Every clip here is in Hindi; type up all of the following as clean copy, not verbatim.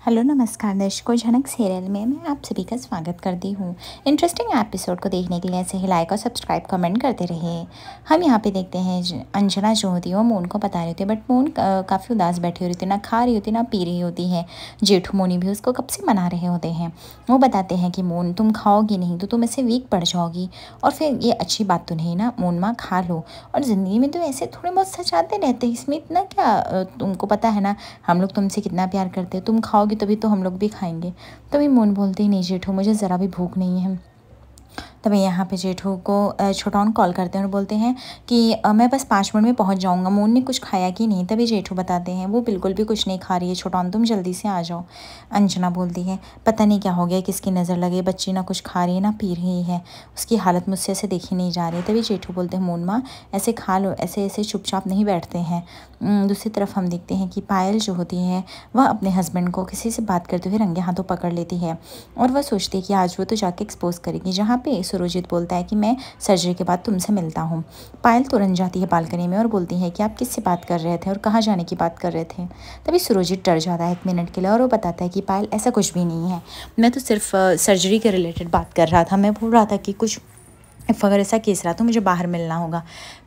हेलो नमस्कार दर्शकों, झनक सीरियल में मैं आप सभी का स्वागत करती हूँ। इंटरेस्टिंग एपिसोड को देखने के लिए ऐसे ही लाइक और सब्सक्राइब कमेंट करते रहिए। हम यहाँ पे देखते हैं अंजना जो होती है वो मोन को बता रही होती है, बट मोन काफ़ी उदास बैठी होती है, ना खा रही होती ना पी रही होती है। जेठू मोनी भी उसको कब से मना रहे होते हैं। वो बताते हैं कि मोन तुम खाओगी नहीं तो तुम ऐसे वीक पड़ जाओगी, और फिर ये अच्छी बात तो नहीं ना मोन माँ, खा लो। और ज़िंदगी में तो ऐसे थोड़े बहुत सच आते रहते हैं, इसमें इतना क्या, तुमको पता है ना हम लोग तुमसे कितना प्यार करते हैं, तुम खाओगी तभी तो हम लोग भी खाएंगे। तभी मोन बोलते ही नहीं जेठू, मुझे ज़रा भी भूख नहीं है। तभी यहाँ पे जेठू को छोटौन कॉल करते हैं और बोलते हैं कि मैं बस 5 मिनट में पहुँच जाऊँगा। मोन ने कुछ खाया कि नहीं। तभी जेठू बताते हैं वो बिल्कुल भी कुछ नहीं खा रही है, छोटौन तुम जल्दी से आ जाओ। अंजना बोलती है पता नहीं क्या हो गया, किसकी नज़र लगे, बच्ची ना कुछ खा रही है ना पी रही है, उसकी हालत मुझसे ऐसे देखी नहीं जा रही। तभी जेठू बोलते हैं मोन माँ ऐसे खा लो, ऐसे ऐसे चुपचाप नहीं बैठते हैं। दूसरी तरफ हम देखते हैं कि पायल जो होती है वह अपने हस्बैंड को किसी से बात करते हुए रंगे हाथों पकड़ लेती है, और वह सोचती है कि आज वो तो जाके एक्सपोज करेगी। जहाँ पे सुरजीत बोलता है कि मैं सर्जरी के बाद तुमसे मिलता हूँ। पायल तुरंत जाती है बालकनी में और बोलती है कि आप किससे बात कर रहे थे और कहाँ जाने की बात कर रहे थे। तभी सुरजीत डर जाता है 1 मिनट के लिए और वो बताता है कि पायल ऐसा कुछ भी नहीं है, मैं तो सिर्फ सर्जरी के रिलेटेड बात कर रहा था। मैं बोल रहा था कि कुछ अगर ऐसा केस रहा तो मुझे बाहर मिलना होगा।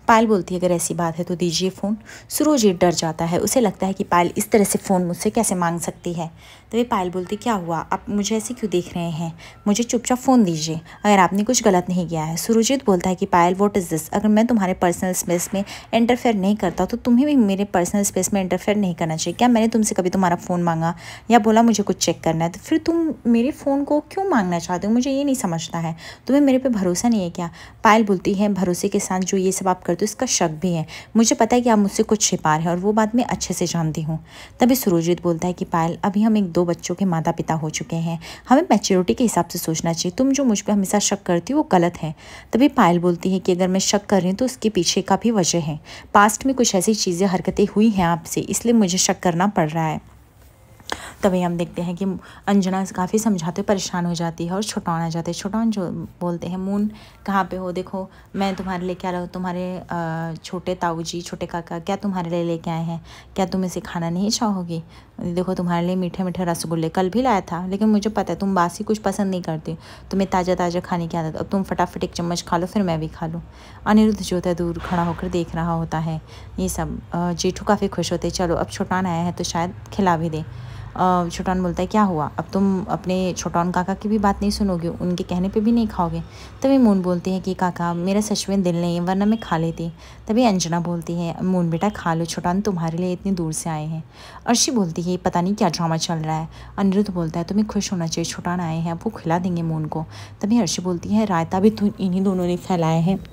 पायल बोलती है अगर ऐसी बात है तो दीजिए फ़ोन। सुरजीत डर जाता है, उसे लगता है कि पायल इस तरह से फ़ोन मुझसे कैसे मांग सकती है। तभी पायल बोलती क्या हुआ, आप मुझे ऐसे क्यों देख रहे हैं, मुझे चुपचाप फ़ोन दीजिए अगर आपने कुछ गलत नहीं किया है। सुरजीत बोलता है कि पायल व्हाट इज़ दिस, अगर मैं तुम्हारे पर्सनल स्पेस में इंटरफेयर नहीं करता तो तुम्हें भी मेरे पर्सनल स्पेस में इंटरफेयर नहीं करना चाहिए। क्या मैंने तुमसे कभी तुम्हारा फ़ोन मांगा या बोला मुझे कुछ चेक करना है, तो फिर तुम मेरे फ़ोन को क्यों मांगना चाहते हो, मुझे ये नहीं समझता है। तुम्हें मेरे पे भरोसा नहीं है क्या। पायल बोलती है भरोसे के साथ जो ये सब आप करते हो इसका शक भी है, मुझे पता है कि आप मुझसे कुछ छिपा रहे हैं और वो बात मैं अच्छे से जानती हूँ। तभी सुरजीत बोलता है कि पायल अभी हम 1-2 बच्चों के माता पिता हो चुके हैं, हमें मैच्योरिटी के हिसाब से सोचना चाहिए, तुम जो मुझ पर हमेशा शक करती हो वो गलत है। तभी पायल बोलती है कि अगर मैं शक कर रही हूँ तो उसके पीछे का भी वजह है, पास्ट में कुछ ऐसी चीज़ें हरकतें हुई हैं आपसे, इसलिए मुझे शक करना पड़ रहा है। तभी हम देखते हैं कि अंजना काफ़ी समझाते परेशान हो जाती है और छोटौन आ जाते हैं। छोटौन जो बोलते हैं मून कहाँ पे हो, देखो मैं तुम्हारे लिए क्या रहा हूँ, तुम्हारे छोटे ताऊ जी छोटे काका क्या तुम्हारे लिए लेके आए हैं, क्या तुम इसे खाना नहीं चाहोगी। देखो तुम्हारे लिए मीठे मीठे रसगुल्ले कल भी लाया था, लेकिन मुझे पता है तुम बासी कुछ पसंद नहीं करती, तुम्हें ताज़ा ताज़ा खाने की आदत, अब तुम फटाफट 1 चम्मच खा लो फिर मैं भी खा लूँ। अनिरुद्ध जो होता है दूर खड़ा होकर देख रहा होता है ये सब। जेठू काफ़ी खुश होते हैं, चलो अब छोटौन आया है तो शायद खिला भी दे। छोटौन बोलता है क्या हुआ, अब तुम अपने छोटौन काका की भी बात नहीं सुनोगे, उनके कहने पे भी नहीं खाओगे। तभी मून बोलती है कि काका मेरा सच में दिल नहीं है वरना मैं खा लेती। तभी अंजना बोलती है मून बेटा खा लो, छोटौन तुम्हारे लिए इतनी दूर से आए हैं। अर्शी बोलती है पता नहीं क्या ड्रामा चल रहा है। अनिरुद्ध बोलता है तुम्हें खुश होना चाहिए, छोटौन आए हैं, अब वो खिला देंगे मून को। तभी अर्शी बोलती है रायता भी तो इन्हीं दोनों ने फैलाए हैं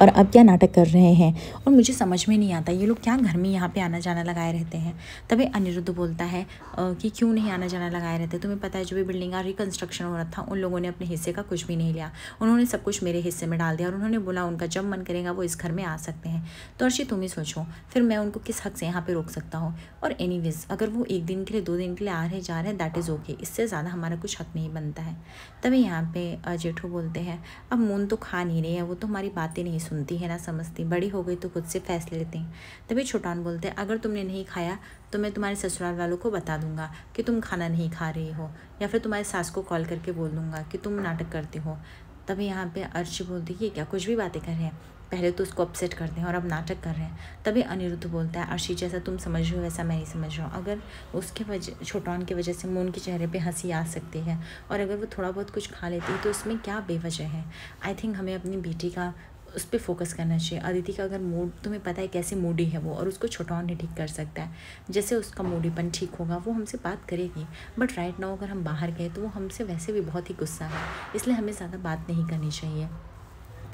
और अब क्या नाटक कर रहे हैं, और मुझे समझ में नहीं आता ये लोग क्या घर में यहाँ पे आना जाना लगाए रहते हैं। तभी अनिरुद्ध बोलता है कि क्यों नहीं आना जाना लगाए रहते, तुम्हें पता है जो भी बिल्डिंग का रिकंस्ट्रक्शन हो रहा था उन लोगों ने अपने हिस्से का कुछ भी नहीं लिया, उन्होंने सब कुछ मेरे हिस्से में डाल दिया और उन्होंने बोला उनका जब मन करेगा वो इस घर में आ सकते हैं। तो अर्शी तुम ही सोचो फिर मैं उनको किस हक से यहाँ पर रोक सकता हूँ। और एनीवेज अगर वो 1 दिन के लिए 2 दिन के लिए आ रहे जा रहे हैं दैट इज़ ओके, इससे ज़्यादा हमारा कुछ हक नहीं बनता है। तभी यहाँ पे जेठू बोलते हैं अब मून तो खा नहीं रही है, वो तो हमारी बातें नहीं सुनती है ना समझती, बड़ी हो गई तो खुद से फैसले लेते हैं। तभी छोटौन बोलते हैं अगर तुमने नहीं खाया तो मैं तुम्हारे ससुराल वालों को बता दूंगा कि तुम खाना नहीं खा रही हो, या फिर तुम्हारी सास को कॉल करके बोल दूंगा कि तुम नाटक करती हो। तभी यहाँ पे अर्शी बोलती है क्या कुछ भी बातें कर रहे हैं, पहले तो उसको अपसेट करते हैं और अब नाटक कर रहे हैं। तभी अनिरुद्ध बोलता है अर्शी जैसा तुम समझ रहे हो वैसा मैं नहीं समझ रहा हूँ, अगर उसके वजह छोटौन की वजह से मून के चेहरे पे हंसी आ सकती है और अगर वो थोड़ा बहुत कुछ खा लेती है तो इसमें क्या बेवजह है। आई थिंक हमें अपनी बेटी का उस पर फोकस करना चाहिए। अदिति का अगर मूड तुम्हें पता है कैसे मूडी है वो, और उसको छोटौन ही ठीक कर सकता है, जैसे उसका मूडीपन ठीक होगा वो हमसे बात करेगी। बट राइट नाउ अगर हम बाहर गए तो वो हमसे वैसे भी बहुत ही गुस्सा है, इसलिए हमें ज़्यादा बात नहीं करनी चाहिए।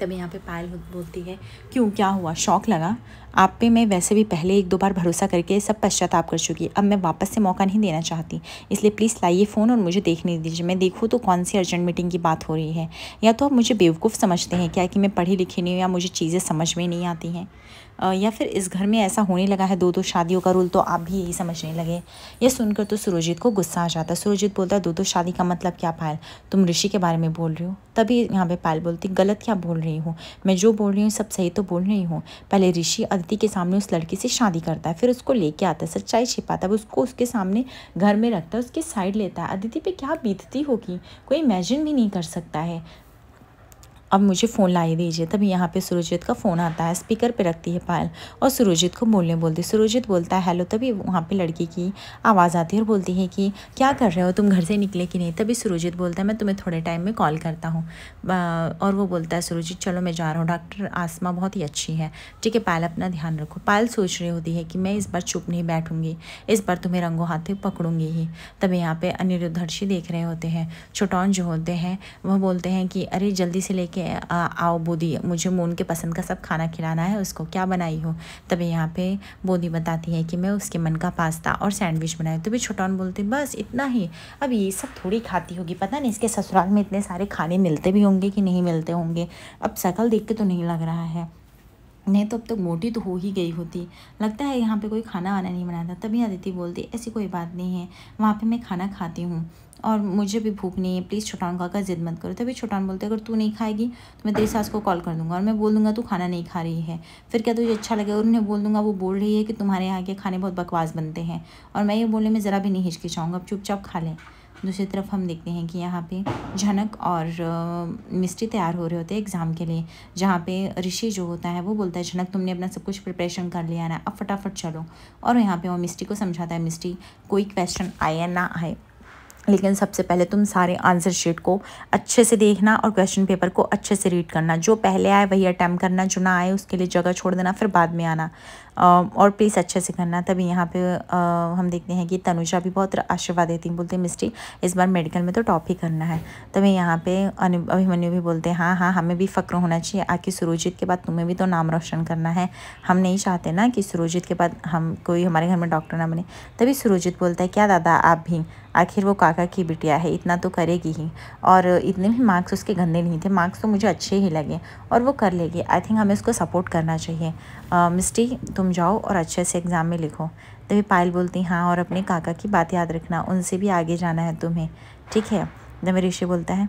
तभी यहाँ पे पायल बोलती है क्यों क्या हुआ, शौक लगा आप पे, मैं वैसे भी पहले 1-2 बार भरोसा करके सब पश्चाताप कर चुकी, अब मैं वापस से मौका नहीं देना चाहती, इसलिए प्लीज़ लाइए फ़ोन और मुझे देखने दीजिए, मैं देखूँ तो कौन सी अर्जेंट मीटिंग की बात हो रही है, या तो आप मुझे बेवकूफ़ समझते हैं क्या कि मैं पढ़ी लिखी नहीं हूँ या मुझे चीज़ें समझ में नहीं आती हैं। या फिर इस घर में ऐसा होने लगा है 2-2 शादियों का रूल, तो आप भी यही समझने लगे। ये सुनकर तो सुरजीत को गुस्सा आ जाता है। सुरजीत बोलता है 2-2 शादी का मतलब क्या पायल, तुम ऋषि के बारे में बोल रही हो? तभी यहाँ पे पायल बोलती गलत क्या बोल रही हूँ, मैं जो बोल रही हूँ सब सही तो बोल रही हूँ। पहले ऋषि अदिति के सामने उस लड़की से शादी करता है, फिर उसको लेके आता है, सच्चाई छिपाता है, उसको उसके सामने घर में रखता है, उसकी साइड लेता है। अदिति पे क्या बीतती होगी कोई इमेजिन भी नहीं कर सकता है। अब मुझे फ़ोन ला दीजिए। तभी यहाँ पे सुरजीत का फ़ोन आता है, स्पीकर पे रखती है पायल और सुरजीत को बोलती। सुरजीत बोलता है हेलो। तभी वहाँ पे लड़की की आवाज़ आती है और बोलती है कि क्या कर रहे हो तुम, घर से निकले कि नहीं? तभी सुरजीत बोलता है मैं तुम्हें थोड़े टाइम में कॉल करता हूँ। और वो बोलता है सुरजीत चलो मैं जा रहा हूँ, डॉक्टर आसमा बहुत ही अच्छी है, ठीक है पायल अपना ध्यान रखो। पायल सोच रही होती है कि मैं इस बार चुप नहीं बैठूंगी, इस बार तुम्हें रंगों हाथों पकड़ूंगी ही। तभी यहाँ पे अनिरुद्धर्षि देख रहे होते हैं। छोटौन जो होते हैं वह बोलते हैं कि अरे जल्दी से लेके आओ बोदी, मुझे मोन के पसंद का सब खाना खिलाना है उसको, क्या बनाई हो? तभी यहाँ पे बोदी बताती है कि मैं उसके मन का पास्ता और सैंडविच बनाई। तो भी छोटौन बोलते बस इतना ही, अब ये सब थोड़ी खाती होगी, पता नहीं इसके ससुराल में इतने सारे खाने मिलते भी होंगे कि नहीं मिलते होंगे, अब शक्ल देख के तो नहीं लग रहा है, नहीं तो अब तक मोटी तो हो ही गई होती, लगता है यहाँ पे कोई खाना वाना नहीं बनाता। तभी अदिति बोलती ऐसी कोई बात नहीं है, वहाँ पे मैं खाना खाती हूँ और मुझे भी भूख नहीं है, प्लीज़ छोटान काका जिद मत करो। तभी छोटान बोलते अगर तू नहीं खाएगी तो मैं तेरी सास को कॉल कर दूंगा और मैं बोल दूंगा तू खाना नहीं खा रही है, फिर क्या तुझे अच्छा लगेगा? और उन्हें बोल दूंगा वो बोल रही है कि तुम्हारे यहाँ के खाने बहुत बकवास बनते हैं, और मैं ये बोलने में ज़रा भी नहीं हिचकिचाऊँगा, अब चुपचाप खा लें। दूसरी तरफ हम देखते हैं कि यहाँ पे झनक और मिस्टी तैयार हो रहे होते हैं एग्ज़ाम के लिए, जहाँ पे ऋषि जो होता है वो बोलता है झनक तुमने अपना सब कुछ प्रिपरेशन कर लिया ना, अब फटाफट चलो। और यहाँ पे वो मिस्टी को समझाता है मिस्टी कोई क्वेश्चन आए या ना आए, लेकिन सबसे पहले तुम सारे आंसर शीट को अच्छे से देखना और क्वेश्चन पेपर को अच्छे से रीड करना, जो पहले आए वही अटैम्प्ट करना, जो ना आए उसके लिए जगह छोड़ देना, फिर बाद में आना, और प्लीज़ अच्छे से करना। तभी यहाँ पे हम देखते हैं कि तनुजा भी बहुत आशीर्वाद देती हैं, बोलते हैं मिस्टी इस बार मेडिकल में तो टॉप ही करना है। तभी यहाँ पे अभिमन्यु भी बोलते हैं हाँ हाँ हमें भी फ़क्र होना चाहिए, आखिर सुरजीत के बाद तुम्हें भी तो नाम रोशन करना है, हम नहीं चाहते ना कि सुरजीत के बाद हम कोई हमारे घर में डॉक्टर ना बने। तभी सुरजीत बोलता है क्या दादा आप भी, आखिर वो काका की बिटिया है, इतना तो करेगी ही, और इतने भी मार्क्स उसके गंदे नहीं थे, मार्क्स तो मुझे अच्छे ही लगे और वो कर लेगी, आई थिंक हमें उसको सपोर्ट करना चाहिए। मिस्टी तुम जाओ और अच्छे से एग्ज़ाम में लिखो। तभी पायल बोलती हाँ और अपने काका की बात याद रखना, उनसे भी आगे जाना है तुम्हें, ठीक है? तभी ऋषि बोलता है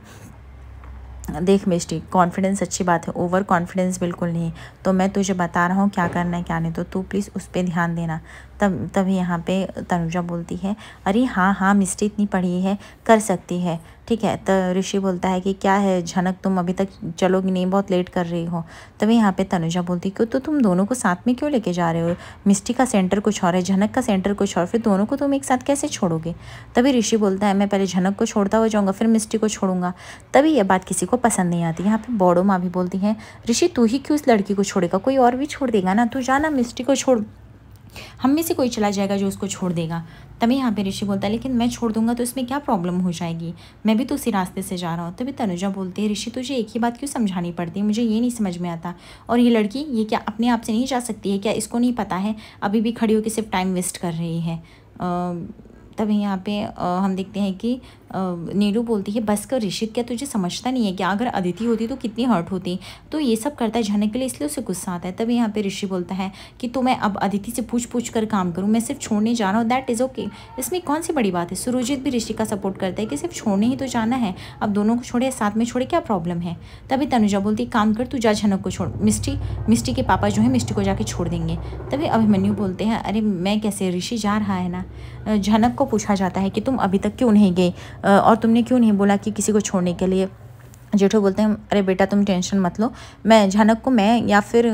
देख मिस्टी कॉन्फिडेंस अच्छी बात है, ओवर कॉन्फिडेंस बिल्कुल नहीं, तो मैं तुझे बता रहा हूँ क्या करना है क्या नहीं, तो तू प्लीज़ उस पर ध्यान देना। तभी यहाँ पे तनुजा बोलती है अरे हाँ हाँ मिस्टी इतनी पढ़ी है कर सकती है, ठीक है? तो ऋषि बोलता है कि क्या है झनक तुम अभी तक चलोगी नहीं, बहुत लेट कर रही हो। तभी यहाँ पे तनुजा बोलती क्यों, तो तुम दोनों को साथ में क्यों लेके जा रहे हो? मिस्टी का सेंटर कुछ और है, झनक का सेंटर कुछ और, फिर दोनों को तुम एक साथ कैसे छोड़ोगे? तभी ऋषि बोलता है मैं पहले झनक को छोड़ता हुआ जाऊँगा फिर मिस्टी को छोड़ूंगा। तभी ये बात किसी को पसंद नहीं आती। यहाँ पे बौड़ो माँ भी बोलती हैं ऋषि तू ही क्यों उस लड़की को छोड़ेगा, कोई और भी छोड़ देगा ना, तू जाना मिस्टी को छोड़, हम में से कोई चला जाएगा जो उसको छोड़ देगा। तभी यहाँ पे ऋषि बोलता है लेकिन मैं छोड़ दूंगा तो इसमें क्या प्रॉब्लम हो जाएगी, मैं भी तो उसी रास्ते से जा रहा हूँ। तभी तनुजा बोलती है ऋषि तुझे एक ही बात क्यों समझानी पड़ती है, मुझे ये नहीं समझ में आता, और ये लड़की ये क्या अपने आप से नहीं जा सकती है क्या, इसको नहीं पता है अभी भी खड़ी होकर सिर्फ टाइम वेस्ट कर रही है। तभी यहाँ पे हम देखते हैं कि नीलू बोलती है बस कर ऋषि, क्या तुझे समझता नहीं है कि अगर अदिति होती तो कितनी हर्ट होती, तो ये सब करता है झनक के लिए इसलिए उसे गुस्सा आता है। तभी यहाँ पे ऋषि बोलता है कि तो मैं अब अदिति से पूछ कर काम करूँ, मैं सिर्फ छोड़ने जा रहा हूँ, दैट इज़ ओके, इसमें कौन सी बड़ी बात है। सुरजीत भी ऋषि का सपोर्ट करता है कि सिर्फ छोड़ने ही तो जाना है, अब दोनों को छोड़े साथ में छोड़े क्या प्रॉब्लम है। तभी तनुजा बोलती काम कर तू जा झनक को छोड़, मिस्टी के पापा जो है मिस्टी को जाके छोड़ देंगे। तभी अभिमन्यु बोलते हैं अरे मैं कैसे, ऋषि जा रहा है ना। झनक को पूछा जाता है कि तुम अभी तक क्यों नहीं गए और तुमने क्यों नहीं बोला कि किसी को छोड़ने के लिए। जेठू बोलते हैं अरे बेटा तुम टेंशन मत लो, मैं झनक को मैं या फिर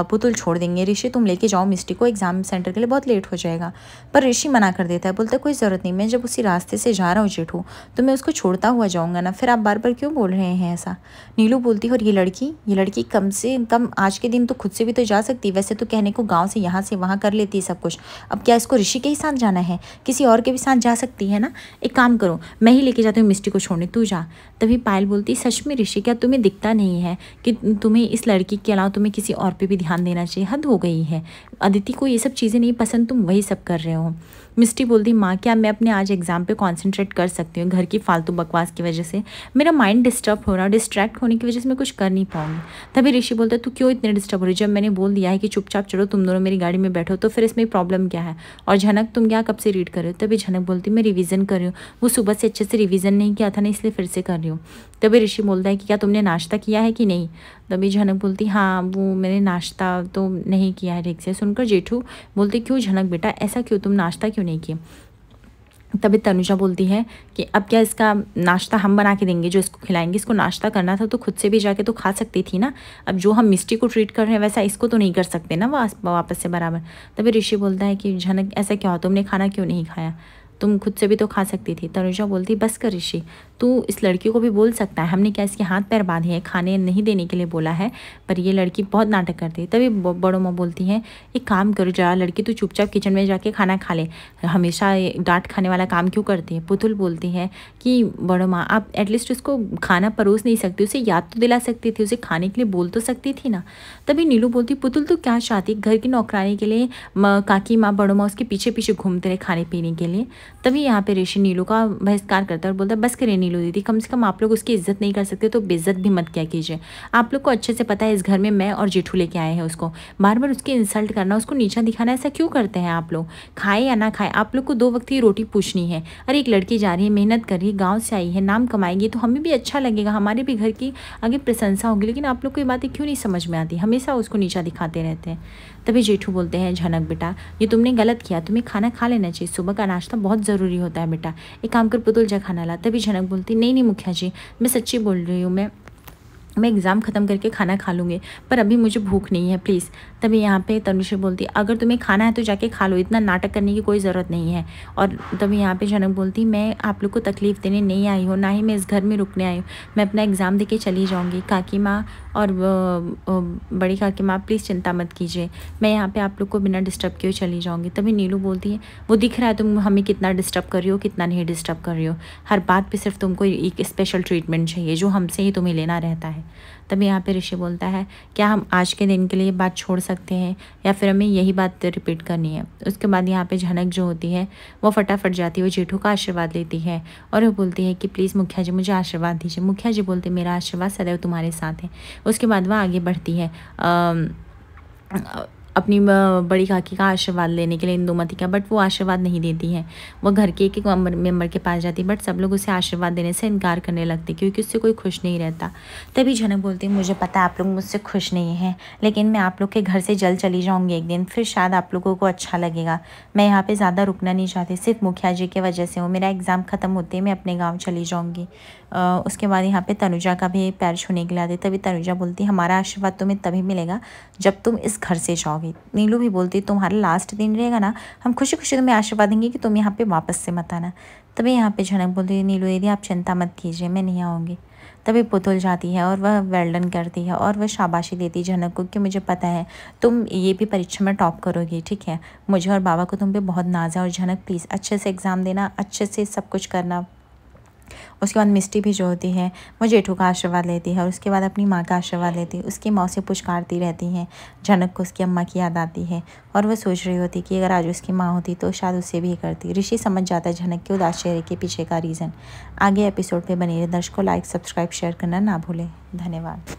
पुतुल छोड़ देंगे, ऋषि तुम लेके जाओ मिस्टी को, एग्जाम सेंटर के लिए बहुत लेट हो जाएगा। पर ऋषि मना कर देता है, बोलता है कोई ज़रूरत नहीं, मैं जब उसी रास्ते से जा रहा हूँ जेठू तो मैं उसको छोड़ता हुआ जाऊँगा ना, फिर आप बार बार क्यों बोल रहे हैं ऐसा। नीलू बोलती है और ये लड़की कम से कम आज के दिन तो खुद से भी तो जा सकती, वैसे तो कहने को गाँव से यहाँ से वहाँ कर लेती है सब कुछ, अब क्या इसको ऋषि के ही साथ जाना है, किसी और के भी साथ जा सकती है ना। एक काम करो मैं ही लेके जाती हूँ मिस्टी को छोड़ने, तू जा। तभी पायल बोलती सच में ऋषि क्या तुम्हें दिखता नहीं है कि तुम्हें इस लड़की के अलावा तुम्हें किसी और पे भी ध्यान देना चाहिए, हद हो गई है, अदिति को ये सब चीज़ें नहीं पसंद, तुम वही सब कर रहे हो। मिष्टी बोलती माँ क्या मैं अपने आज एग्ज़ाम पे कंसंट्रेट कर सकती हूँ, घर की फालतू बकवास की वजह से मेरा माइंड डिस्टर्ब हो रहा है, डिस्ट्रैक्ट होने की वजह से मैं कुछ कर नहीं पाऊँगी। तभी ऋषि बोलता है तू क्यों इतने डिस्टर्ब हो रही है, जब मैंने बोल दिया है कि चुपचाप चलो तुम दोनों मेरी गाड़ी में बैठो तो फिर इसमें प्रॉब्लम क्या है। और झनक तुम क्या कब से रीड कर रहे हो। तभी झनक बोलती मैं रिवीजन कर रही हूँ, वो सुबह से अच्छे से रिवीजन नहीं किया था ना इसलिए फिर से कर रही हूँ। तभी ऋषि बोलता है कि क्या तुमने नाश्ता किया है कि नहीं। तभी झनक बोलती हाँ वो मैंने नाश्ता तो नहीं किया है ठीक से। सुनकर जेठू बोलते क्यों झनक बेटा ऐसा क्यों, तुम नाश्ता क्यों नहीं किए। तभी तनुजा बोलती है कि अब क्या इसका नाश्ता हम बना के देंगे जो इसको खिलाएंगे, इसको नाश्ता करना था तो खुद से भी जाके तो खा सकती थी ना। अब जो हम मिष्टी को ट्रीट कर रहे हैं वैसा इसको तो नहीं कर सकते ना वापस से बराबर। तभी ऋषि बोलता है कि झनक ऐसा क्या हो, तुमने खाना क्यों नहीं खाया, तुम खुद से भी तो खा सकती थी। तनुजा बोलती बस कर ऋषि, तू इस लड़की को भी बोल सकता है, हमने क्या इसके हाथ पैर बांधे हैं, खाने नहीं देने के लिए बोला है, पर ये लड़की बहुत नाटक करती है। तभी बड़ो माँ बोलती है एक काम करो जरा लड़की तू चुपचाप किचन में जाके खाना खा ले, हमेशा डांट खाने वाला काम क्यों करती है। पुतुल बोलती है कि बड़ो माँ आप एटलीस्ट उसको खाना परोस नहीं सकती, उसे याद तो दिला सकती थी, उसे खाने के लिए बोल तो सकती थी ना। तभी नीलू बोलती पुतुल तू क्या चाहती, घर की नौकरानी के लिए काकी माँ बड़ो माँ उसके पीछे पीछे घूमते रहे खाने पीने के लिए। तभी यहाँ पे ऋषि नीलू का बहिष्कार करता है और बोलता है बस करें नीलू दीदी, कम से कम आप लोग उसकी इज्जत नहीं कर सकते तो बेइज्जत भी मत क्या कीजिए। आप लोग को अच्छे से पता है इस घर में मैं और जेठू लेके आए हैं उसको, बार बार उसकी इंसल्ट करना, उसको नीचा दिखाना, ऐसा क्यों करते हैं आप लोग। खाए या ना खाए आप लोग को 2 वक्त की रोटी पूछनी है। अरे एक लड़की जा रही है, मेहनत कर रही है, गाँव से आई है, नाम कमाएगी तो हमें भी अच्छा लगेगा, हमारे भी घर की आगे प्रशंसा होगी। लेकिन आप लोग को ये बातें क्यों नहीं समझ में आती, हमेशा उसको नीचा दिखाते रहते हैं। तभी जेठू बोलते हैं झनक बेटा ये तुमने गलत किया, तुम्हें खाना खा लेना चाहिए, सुबह का नाश्ता बहुत ज़रूरी होता है बेटा, एक काम कर पुतुल जा खाना ला। तभी झनक बोलती नहीं नहीं मुखिया जी मैं सच्ची बोल रही हूँ, मैं एग्ज़ाम ख़त्म करके खाना खा लूँगी, पर अभी मुझे भूख नहीं है प्लीज़। तभी यहाँ पे तनुश्री बोलती अगर तुम्हें खाना है तो जाके खा लो, इतना नाटक करने की कोई ज़रूरत नहीं है। और तभी यहाँ पे झनक बोलती मैं आप लोग को तकलीफ़ देने नहीं आई हूँ, ना ही मैं इस घर में रुकने आई हूँ, मैं अपना एग्ज़ाम दे के चली जाऊँगी। काकी माँ और बड़ी काकी माँ प्लीज़ चिंता मत कीजिए, मैं यहाँ पर आप लोग को बिना डिस्टर्ब किए चली जाऊँगी। तभी नीलू बोलती है वो दिख रहा है तुम हमें कितना डिस्टर्ब कर रही हो, कितना नहीं डिस्टर्ब कर रही हो, हर बात पर सिर्फ तुमको एक स्पेशल ट्रीटमेंट चाहिए जो हमसे ही तुम्हें लेना रहता है। तभी यहाँ पे ऋषि बोलता है क्या हम आज के दिन के लिए बात छोड़ सकते हैं या फिर हमें यही बात रिपीट करनी है। उसके बाद यहाँ पे झनक जो होती है वो फटाफट जाती है, वो जेठू का आशीर्वाद लेती है और वो बोलती है कि प्लीज़ मुखिया जी मुझे आशीर्वाद दीजिए। मुखिया जी बोलते मेरा आशीर्वाद सदैव तुम्हारे साथ है। उसके बाद वह आगे बढ़ती है अपनी बड़ी काकी का आशीर्वाद लेने के लिए इंदुमती का, बट वो आशीर्वाद नहीं देती है, वो घर के एक मेंबर के पास जाती है, बट सब लोग उसे आशीर्वाद देने से इनकार करने लगते क्योंकि उससे कोई खुश नहीं रहता। तभी झनक बोलती है मुझे पता है आप लोग मुझसे खुश नहीं हैं, लेकिन मैं आप लोग के घर से जल्द चली जाऊँगी एक दिन, फिर शायद आप लोगों को अच्छा लगेगा। मैं यहाँ पर ज़्यादा रुकना नहीं चाहती, सिर्फ मुखिया जी की वजह से हूँ, मेरा एग्ज़ाम ख़त्म होते ही मैं अपने गाँव चली जाऊँगी। उसके बाद यहाँ पे तनुजा का भी पैर छूने के लिए आती। तभी तनुजा बोलती हमारा आशीर्वाद तुम्हें तभी मिलेगा जब तुम इस घर से जाओगी। नीलू भी बोलती तुम्हारा लास्ट दिन रहेगा ना, हम खुशी खुशी तुम्हें आशीर्वाद देंगे कि तुम यहाँ पे वापस से मत आना। तभी यहाँ पे झनक बोलती नीलू दीदी आप चिंता मत कीजिए मैं नहीं आऊँगी। तभी पुतुल जाती है और वह वेल्डन करती है और वह शाबाशी देती है झनक को कि मुझे पता है तुम ये भी परीक्षा में टॉप करोगी, ठीक है, मुझे और बाबा को तुम पे बहुत नाज है, और झनक प्लीज़ अच्छे से एग्ज़ाम देना, अच्छे से सब कुछ करना। उसके बाद मिष्टी भी जो होती है वो जेठू का आशीर्वाद लेती है और उसके बाद अपनी माँ का आशीर्वाद लेती है। उसकी माँ से पुचकारती रहती हैं, झनक को उसकी अम्मा की याद आती है और वह सोच रही होती कि अगर आज उसकी माँ होती तो शायद उसे भी करती। ऋषि समझ जाता है झनक के उदास चेहरे के पीछे का रीज़न। आगे एपिसोड पे बने रहे। दर्शकों लाइक सब्सक्राइब शेयर करना ना भूलें। धन्यवाद।